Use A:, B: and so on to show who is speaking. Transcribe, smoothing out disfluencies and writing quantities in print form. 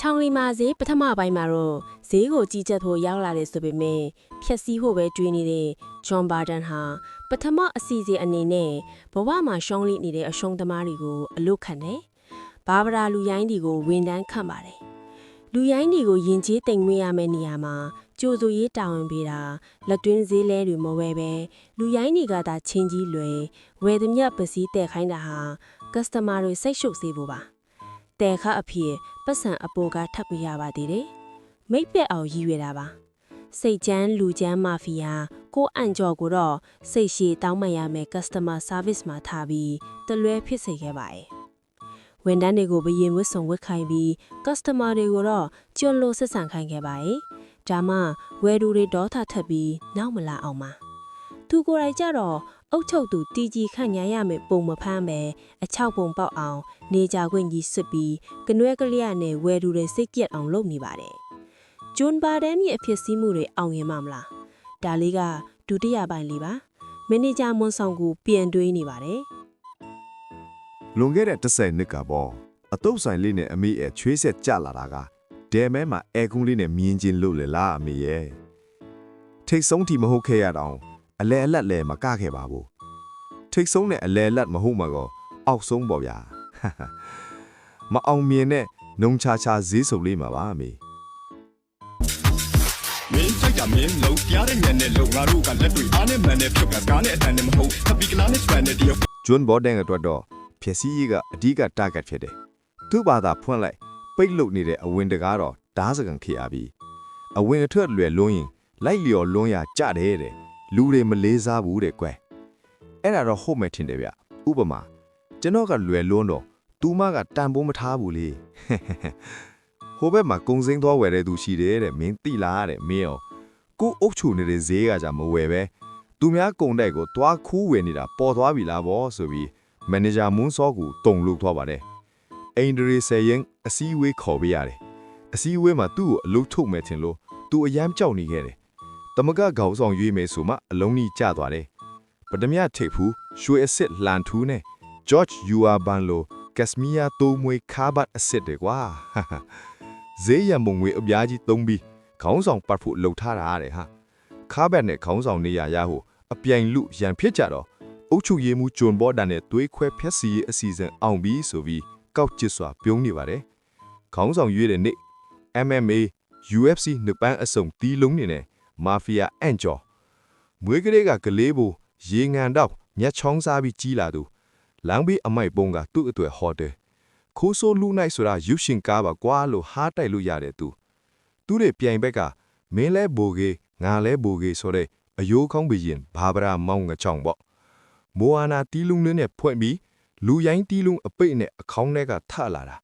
A: ချောင်းလီမာဈေးပထမပိုင်းမှာတော့ဈေးကိုကြီးကြပ်ဖို့ရောက်လာတယ်ဆိုပေမဲ့ဖြက်စီးဖို့ပဲတွေးနေတဲ့ဂျွန်ဘာဒန်ဟာပထမအစီအစဉ်အနေနဲ့ဘဝမှာရှုံးလိနေတဲ့အရှုံးသမားတွေကိုအလုတ်ခံတယ်။ဘာဗရာလူရိုင်းတွေကိုဝန်တန်းခန့်ပါတယ်။လူရိုင်းတွေကိုယဉ်ကျေးတိမ်မွေးရမယ့်နေရာမှာကြိုဆိုရေးတာဝန်ပေးတာလက်တွင်းဈေးလဲတွေမဝယ်ပဲလူရိုင်းတွေကသာချင်းကြီးလွယ်ဝယ်သည်မြတ်ပစည်းတဲ့ခိုင်းတာဟာကစတမာတွေစိတ်ရှုပ်စေဖို့ပါ။တဲခါအဖြစ်ပတ်စံအပေါ်ကထပ်ပြရပါသေးတယ်။မိတ်ပက်အောင်ရည်ရွယ်တာပါ။စိတ်ချမ်းလူချမ်းမာဖီယာကိုအန်ကျော်ကိုတော့စိတ်ရှည်တောင်းပန်ရမယ် customer service မှာထားပြီးတလွဲဖြစ်စေခဲ့ပါတယ်။ဝန်ထမ်းတွေကိုဘယင်ဝတ်စုံဝတ်ခိုင်းပြီး customer တွေကိုတော့ကျွန်းလို့ဆက်ဆံခိုင်းခဲ့ပါတယ်။ဒါမှဝယ်သူတွေဒေါသထပ်ပြီးနောက်မလာအောင်ပါ။သူကိုယ်တိုင်ကြတော့အုတ်ချုပ်သူတီကြီးခန့်ညာရမယ်ပုံမဖမ်းပဲအချောက်ပုံပေါက်အောင်နေကြခွင့်ကြီးစွတ်ပြီးကနွဲကလေးရနဲ့ဝယ်သူတွေစိတ်ကြက်အောင်လုပ်နေပါတယ်။ဂျွန်ဘာဒန်ရဲ့အဖြစ်စည်းမှုတွေအောင်ရင်မလား။ဒါလေးကဒုတိယပိုင်းလေးပါ။မန်နေဂျာမွန်ဆောင်ကိုပြန်တွေးနေပါတယ်
B: ။လွန်ခဲ့တဲ့10နှစ်ကပေါ့အတုပ်ဆိုင်လေးနဲ့အမေရဲ့ချွေးဆက်ကြလာတာကဒဲမဲမှာအဲကုန်းလေးနဲ့မြင်းချင်းလို့လေလားအမေရဲ့ထိတ်ဆုံးထိမဟုတ်ခဲ့ရတော့အလဲအလတ်လဲမကခဲ့ပါဘူးထိတ်ဆုံးနဲ့အလဲအလတ်မဟုတ်မှာကောအောက်ဆုံးပေါ့ဗျာမအောင်မြင်တဲ့နှုံချာချာဈေးစုပ်လေးမှာပါအမေ
C: မင်းစိတ်ကမင်းလုံးကြားတဲ့ညံနဲ့လုံးငါတို့ကလက်တွေအားနဲ့မှန်နဲ့ဖြုတ်ကကားနဲ့အတန်နဲ့မဟုတ်ခပီကလာနဲ့စပန်နဲ့တယောက်
B: ဂျွန်ဘော်ဒန်အတွက်တော့ဖြည့်စည်းရေးကအဓိက target ဖြစ်တယ်သူ့ဘာသာဖွင့်လိုက်ပိတ်လုနေတဲ့အဝင်တကားတော့ဓားစကန်ခေရပြီအဝင်အထွက်လွယ်လွန်းရင်လိုက်လျော်လွန်းရကြတယ်တဲ့လူတွေမလေးစားဘူးတဲ့ကွယ်အဲ့ဒါတော့ဟုတ်မယ်ထင်တယ်ဗျဥပမာကျွန်တော်ကလွယ်လွန်းတော့သူမကတန်ဖိုးမထားဘူးလေဟိုဘက်မှာကုံစင်းသွားဝယ်တဲ့သူရှိတယ်တဲ့မင်းတိလားတဲ့မင်းရောကိုအုပ်ချူနေတဲ့ဈေးကကြမဝယ်ပဲသူများကုံတိုက်ကိုသွားခူးဝယ်နေတာပေါ်သွားပြီလားဗောဆိုပြီးမန်နေဂျာမွန်းစောကိုတုံလို့သွားပါတယ်အိန္ဒြေဆယ်ရင်အစည်းအဝေးခေါ်ပေးရတယ်အစည်းအဝေးမှာသူ့ကိုအလုပ်ထုတ်မယ်ထင်လို့သူအယမ်းကြောက်နေခဲ့တယ်တမကခေါင်းဆောင်ရွေးမယ်ဆိုမှအလုံးကြီးကျသွားတယ်ပဒမြထိပ်ဖူးရွှေအစ်စ်လန်ထူးနဲ့ George Yua Ban လိုကက်စမီယာတိုးမွေခါဘတ်အစ်စ်တွေကွာဈေးရမုံငွေအပြားကြီးသုံးပြီးခေါင်းဆောင်ပတ်ဖို့လှုပ်ထားတာတဲ့ဟာခါဘတ်နဲ့ခေါင်းဆောင်နေရဟိုအပြိုင်လူရန်ဖြစ်ကြတော့အုတ်ချုရေးမှုဂျွန်ဘော်ဒန်နဲ့သွေးခွဲဖျက်စီရေးအစီအစဉ်အောင်ပြီးဆိုပြီးကောက်ကျစ်စွာပြုံးနေပါတယ်ခေါင်းဆောင်ရွေးတဲ့နေ့ MMA UFC နှစ်ပန်းအစုံတီးလုံးနေနဲ့မာဖီယာအန်ကျော်မွေးကလေးကကလေးဘူရေငန်တော့ညက်ချောင်းစားပြီးကြီးလာသူလမ်းဘေးအမိုက်ပုံကသူ့အတွေ့ဟော်တယ်ခိုးဆိုးလူနိုင်ဆိုတာရုပ်ရှင်ကားပါကွာလို့ဟားတိုက်လို့ရတယ်သူတွေပြိုင်ဘက်ကမင်းလဲဘိုကေငါလဲဘိုကေဆိုတဲ့အယိုးကောင်းဘရင်ဘာဗရာမောင်ငချောင်းပေါ့မိုအာနာတီးလုံးနဲ့ဖွင့်ပြီးလူရိုင်းတီးလုံးအပိတ်နဲ့အခေါင်းထဲကထလာတာ